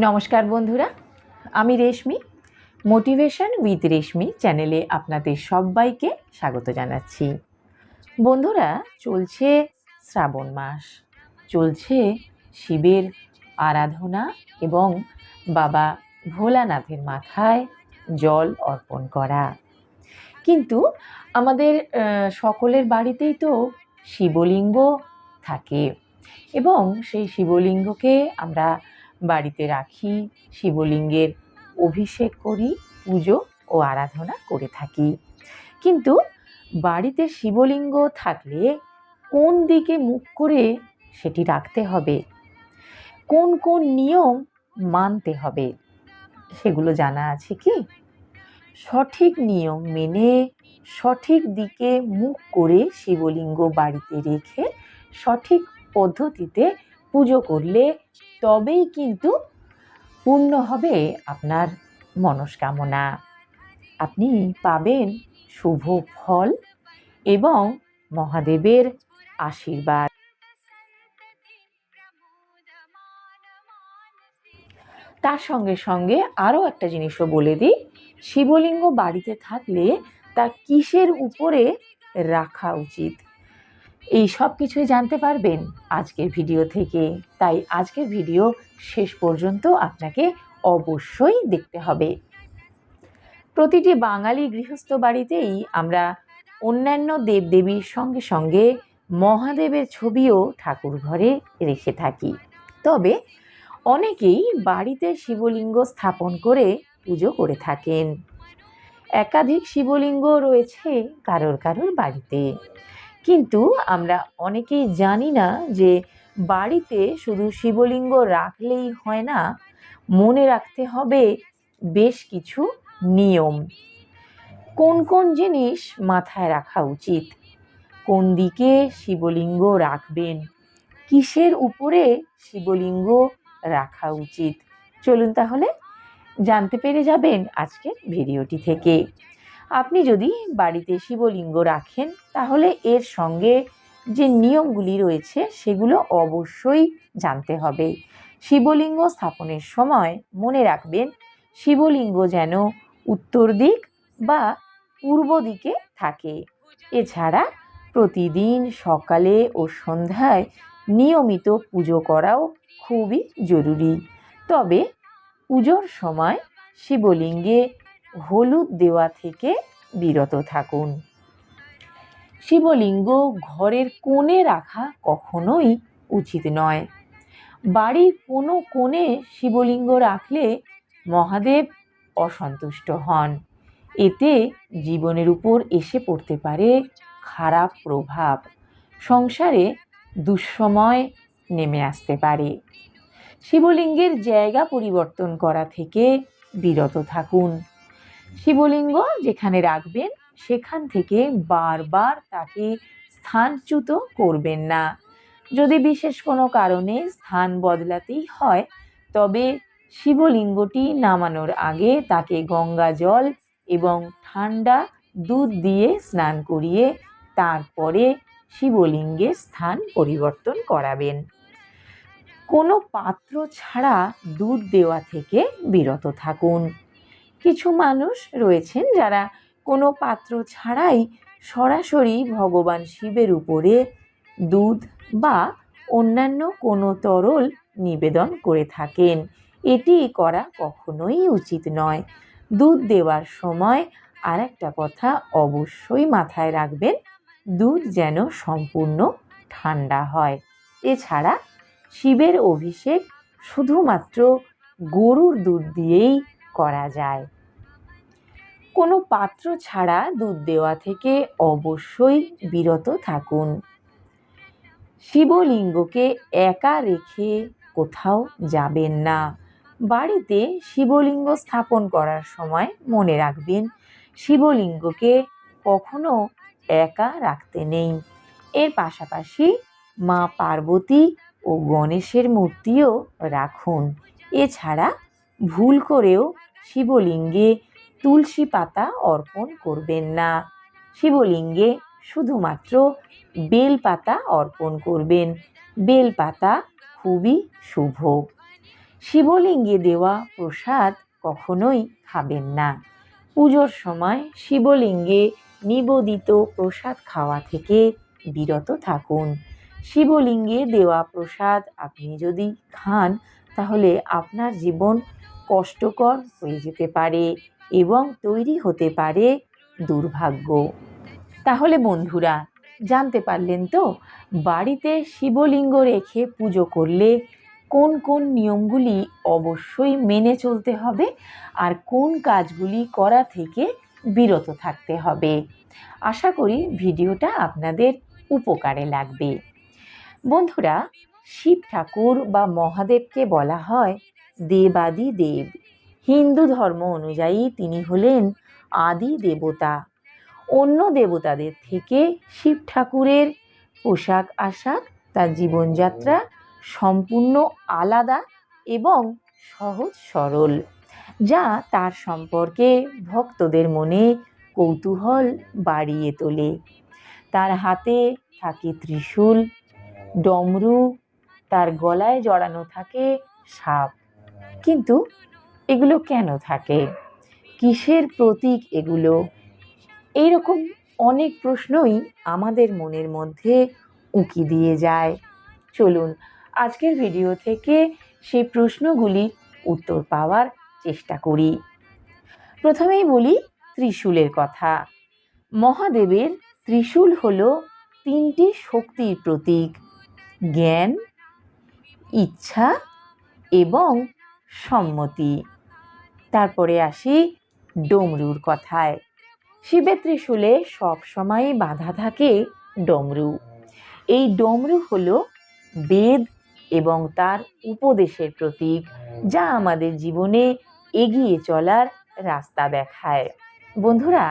নমস্কার বন্ধুরা, আমি রেশমি। মোটিভেশন উইথ রেশমি চ্যানেলে আপনাদের সবাইকে স্বাগত জানাচ্ছি। বন্ধুরা, চলছে শ্রাবণ মাস, চলছে শিবের আরাধনা এবং বাবা ভোলানাথের মাথায় জল অর্পণ করা। কিন্তু আমাদের সকলের বাড়িতেই তো শিবলিঙ্গ থাকে এবং সেই শিবলিঙ্গকে আমরা বাড়িতে রাখি, শিবলিঙ্গের অভিষেক করি, পুজো ও আরাধনা করে থাকি। কিন্তু বাড়িতে শিবলিঙ্গ থাকলে কোন দিকে মুখ করে সেটি রাখতে হবে, কোন কোন নিয়ম মানতে হবে, সেগুলো জানা আছে কি? সঠিক নিয়ম মেনে সঠিক দিকে মুখ করে শিবলিঙ্গ বাড়িতে রেখে সঠিক পদ্ধতিতে পুজো করলে তবেই কিন্তু পূর্ণ হবে আপনার মনস্কামনা। আপনি পাবেন শুভ ফল এবং মহাদেবের আশীর্বাদ। তার সঙ্গে সঙ্গে আরও একটা জিনিসও বলে দিই, শিবলিঙ্গ বাড়িতে থাকলে তা কিসের উপরে রাখা উচিত, এই সব কিছুই জানতে পারবেন আজকের ভিডিও থেকে। তাই আজকের ভিডিও শেষ পর্যন্ত আপনাকে অবশ্যই দেখতে হবে। প্রতিটি বাঙালি গৃহস্থ বাড়িতেই আমরা অন্যান্য দেবদেবীর সঙ্গে সঙ্গে মহাদেবের ছবিও ঠাকুর ঘরে রেখে থাকি। তবে অনেকেই বাড়িতে শিবলিঙ্গ স্থাপন করে পুজো করে থাকেন। একাধিক শিবলিঙ্গ রয়েছে কারোর কারোর বাড়িতে, কিন্তু আমরা অনেকেই জানি না যে বাড়িতে শুধু শিবলিঙ্গ রাখলেই হয় না, মনে রাখতে হবে বেশ কিছু নিয়ম। কোন কোন জিনিস মাথায় রাখা উচিত, কোন দিকে শিবলিঙ্গ রাখবেন, কিসের উপরে শিবলিঙ্গ রাখা উচিত, চলুন তাহলে জানতে পেরে যাবেন আজকের ভিডিওটি থেকে। আপনি যদি বাড়িতে শিবলিঙ্গ রাখেন তাহলে এর সঙ্গে যে নিয়মগুলি রয়েছে সেগুলো অবশ্যই জানতে হবে। শিবলিঙ্গ স্থাপনের সময় মনে রাখবেন শিবলিঙ্গ যেন উত্তর দিক বা পূর্ব দিকে থাকে। এছাড়া প্রতিদিন সকালে ও সন্ধ্যায় নিয়মিত পুজো করাও খুবই জরুরি। তবে পুজোর সময় শিবলিঙ্গে হলুদ দেওয়া থেকে বিরত থাকুন। শিবলিঙ্গ ঘরের কোণে রাখা কখনোই উচিত নয়। বাড়ির কোনো কোণে শিবলিঙ্গ রাখলে মহাদেব অসন্তুষ্ট হন। এতে জীবনের উপর এসে পড়তে পারে খারাপ প্রভাব, সংসারে দুঃসময় নেমে আসতে পারে। শিবলিঙ্গের জায়গা পরিবর্তন করা থেকে বিরত থাকুন। শিবলিঙ্গ যেখানে রাখবেন সেখান থেকে বারবার তাকে স্থানচ্যুত করবেন না। যদি বিশেষ কোনো কারণে স্থান বদলাতেই হয় তবে শিবলিঙ্গটি নামানোর আগে তাকে গঙ্গা জল এবং ঠান্ডা দুধ দিয়ে স্নান করিয়ে তারপরে শিবলিঙ্গের স্থান পরিবর্তন করাবেন। কোনো পাত্র ছাড়া দুধ দেওয়া থেকে বিরত থাকুন। কিছু মানুষ রয়েছেন যারা কোনো পাত্র ছাড়াই সরাসরি ভগবান শিবের উপরে দুধ বা অন্যান্য কোনো তরল নিবেদন করে থাকেন। এটি করা কখনোই উচিত নয়। দুধ দেওয়ার সময় আর একটা কথা অবশ্যই মাথায় রাখবেন, দুধ যেন সম্পূর্ণ ঠান্ডা হয়। এছাড়া শিবের অভিষেক শুধুমাত্র গরুর দুধ দিয়েই করা যায়। কোনো পাত্র ছাড়া দুধ দেওয়া থেকে অবশ্যই বিরত থাকুন। শিবলিঙ্গকে একা রেখে কোথাও যাবেন না। বাড়িতে শিবলিঙ্গ স্থাপন করার সময় মনে রাখবেন শিবলিঙ্গকে কখনো একা রাখতে নেই। এর পাশাপাশি মা পার্বতী ও গণেশের মূর্তিও রাখুন। এছাড়া ভুল করেও শিবলিঙ্গে তুলসী পাতা অর্পণ করবেন না। শিবলিঙ্গে শুধুমাত্র বেল পাতা অর্পণ করবেন। বেল পাতা খুবই শুভ। শিবলিঙ্গে দেওয়া প্রসাদ কখনোই খাবেন না। পুজোর সময় শিবলিঙ্গে নিবেদিত প্রসাদ খাওয়া থেকে বিরত থাকুন। শিবলিঙ্গে দেওয়া প্রসাদ আপনি যদি খান তাহলে আপনার জীবন কষ্টকর হয়ে যেতে পারে এবং তৈরি হতে পারে দুর্ভাগ্য। তাহলে বন্ধুরা, জানতে পারলেন তো বাড়িতে শিবলিঙ্গ রেখে পুজো করলে কোন কোন নিয়মগুলি অবশ্যই মেনে চলতে হবে আর কোন কাজগুলি করা থেকে বিরত থাকতে হবে। আশা করি ভিডিওটা আপনাদের উপকারে লাগবে। বন্ধুরা, শিব ঠাকুর বা মহাদেবকে বলা হয় দেবাদি দেব। হিন্দু ধর্ম অনুযায়ী তিনি হলেন আদি দেবতা। অন্য দেবতাদের থেকে শিব ঠাকুরের পোশাক আশাক, তার জীবনযাত্রা সম্পূর্ণ আলাদা এবং সহজ সরল, যা তার সম্পর্কে ভক্তদের মনে কৌতূহল বাড়িয়ে তোলে। তার হাতে থাকে ত্রিশূল, ডমরু, তার গলায় জড়ানো থাকে সাপ। কিন্তু এগুলো কেন থাকে? কিসের প্রতীক এগুলো? এইরকম অনেক প্রশ্নই আমাদের মনের মধ্যে উঁকি দিয়ে যায়। চলুন আজকের ভিডিও থেকে সেই প্রশ্নগুলির উত্তর পাওয়ার চেষ্টা করি। প্রথমেই বলি ত্রিশূলের কথা। মহাদেবের ত্রিশূল হলো তিনটি শক্তির প্রতীক: জ্ঞান, ইচ্ছা এবং সম্মতি। তারপরে আসি ডমরুর কথায়। শিবের ত্রিশূলে সবসময় বাঁধা থাকে ডমরু। এই ডমরু হলো বেদ এবং তার উপদেশের প্রতীক, যা আমাদের জীবনে এগিয়ে চলার রাস্তা দেখায়। বন্ধুরা,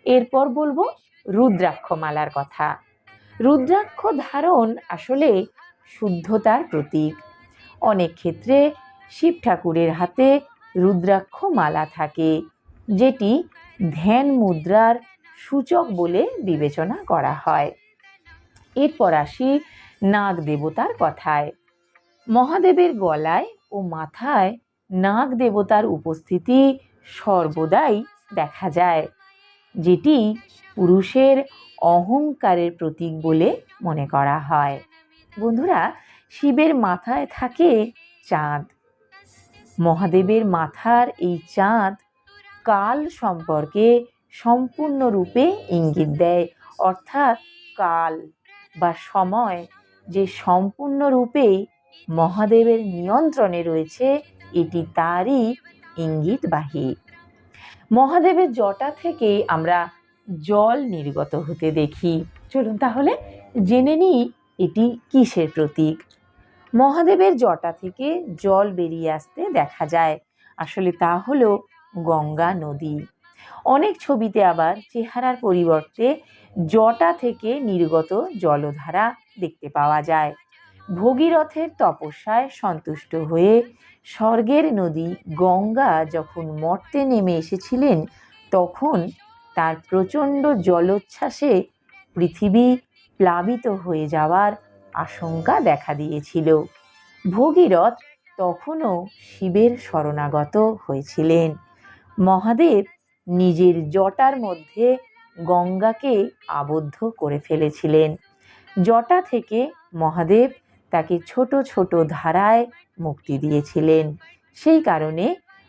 এরপর বলবো রুদ্রাক্ষমালার কথা। রুদ্রাক্ষ ধারণ আসলে শুদ্ধতার প্রতীক। অনেক ক্ষেত্রে শিব ঠাকুরের হাতে রুদ্রাক্ষ মালা থাকে, যেটি ধ্যান মুদ্রার সূচক বলে বিবেচনা করা হয়। এরপর আসি নাগ দেবতার কথায়। মহাদেবের গলায় ও মাথায় নাগ দেবতার উপস্থিতি সর্বদাই দেখা যায়, যেটি পুরুষের অহংকারের প্রতীক বলে মনে করা হয়। বন্ধুরা, শিবের মাথায় থাকে চাঁদ। মহাদেবের মাথার এই চাঁদ কাল সম্পর্কে সম্পূর্ণরূপে ইঙ্গিত দেয়, অর্থাৎ কাল বা সময় যে সম্পূর্ণরূপে মহাদেবের নিয়ন্ত্রণে রয়েছে, এটি তারই ইঙ্গিতবাহী। মহাদেবের জটা থেকে আমরা জল নির্গত হতে দেখি। চলুন তাহলে জেনে নিই এটি কিসের প্রতীক। মহাদেবের জটা থেকে জল বেরিয়ে আসতে দেখা যায়, আসলে তা হলো গঙ্গা নদী। অনেক ছবিতে আবার চেহারার পরিবর্তে জটা থেকে নির্গত জলধারা দেখতে পাওয়া যায়। ভগীরথের তপস্যায় সন্তুষ্ট হয়ে স্বর্গের নদী গঙ্গা যখন মর্তে নেমে এসেছিলেন, তখন তার প্রচণ্ড জলোচ্ছ্বাসে পৃথিবী প্লাবিত হয়ে যাওয়ার আশঙ্কা দেখা দিয়েছিল। ভগীরথ তখনও শিবের শরণাগত হয়েছিলেন। মহাদেব নিজের জটার মধ্যে গঙ্গাকে আবদ্ধ করে ফেলেছিলেন। জটা থেকে মহাদেব তাকে ছোট ছোট ধারায় মুক্তি দিয়েছিলেন। সেই কারণে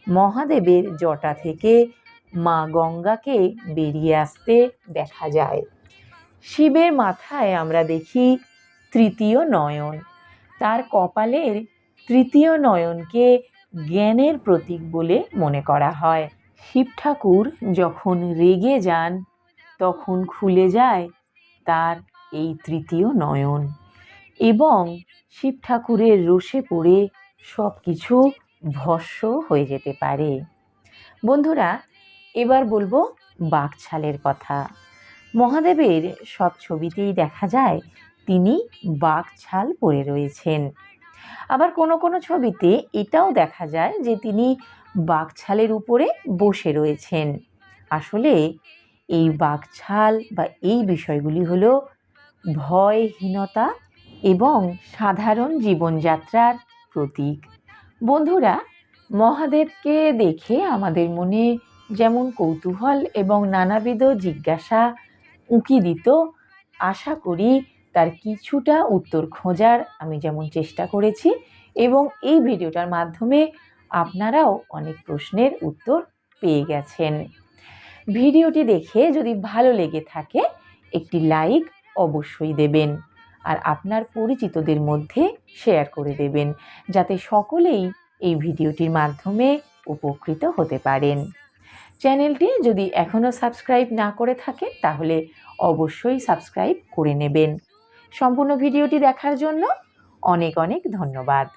মহাদেবের জটা থেকে মা গঙ্গাকে বেরিয়ে আসতে দেখা যায়। শিবের মাথায় আমরা দেখি তৃতীয় নয়ন। তার কপালের তৃতীয় নয়নকে জ্ঞানের প্রতীক বলে মনে করা হয়। শিব ঠাকুর যখন রেগে যান তখন খুলে যায় তার এই তৃতীয় নয়ন এবং শিব ঠাকুরের রোষে পড়ে সব কিছু ভস্ম হয়ে যেতে পারে। বন্ধুরা, এবার বলবো বাঘছালের কথা। মহাদেবের সব ছবিতেই দেখা যায় তিনি বাঘছাল পরে রয়েছেন। আবার কোনো কোনো ছবিতে এটাও দেখা যায় যে তিনি বাঘছালের উপরে বসে রয়েছেন। আসলে এই বাঘছাল বা এই বিষয়গুলি হলো ভয়হীনতা এবং সাধারণ জীবনযাত্রার প্রতীক। বন্ধুরা, মহাদেবকে দেখে আমাদের মনে যেমন কৌতূহল এবং নানাবিধ জিজ্ঞাসা উঁকি দিত, আশা করি তার কিছুটা উত্তর খোঁজার আমি যেমন চেষ্টা করেছি, এবং এই ভিডিওটার মাধ্যমে আপনারাও অনেক প্রশ্নের উত্তর পেয়ে গেছেন। ভিডিওটি দেখে যদি ভালো লেগে থাকে একটি লাইক অবশ্যই দেবেন, আর আপনার পরিচিতদের মধ্যে শেয়ার করে দেবেন, যাতে সকলেই এই ভিডিওটির মাধ্যমে উপকৃত হতে পারেন। চ্যানেলটি যদি এখনও সাবস্ক্রাইব না করে থাকেন তাহলে অবশ্যই সাবস্ক্রাইব করে নেবেন। সম্পূর্ণ ভিডিওটি দেখার জন্য অনেক অনেক ধন্যবাদ।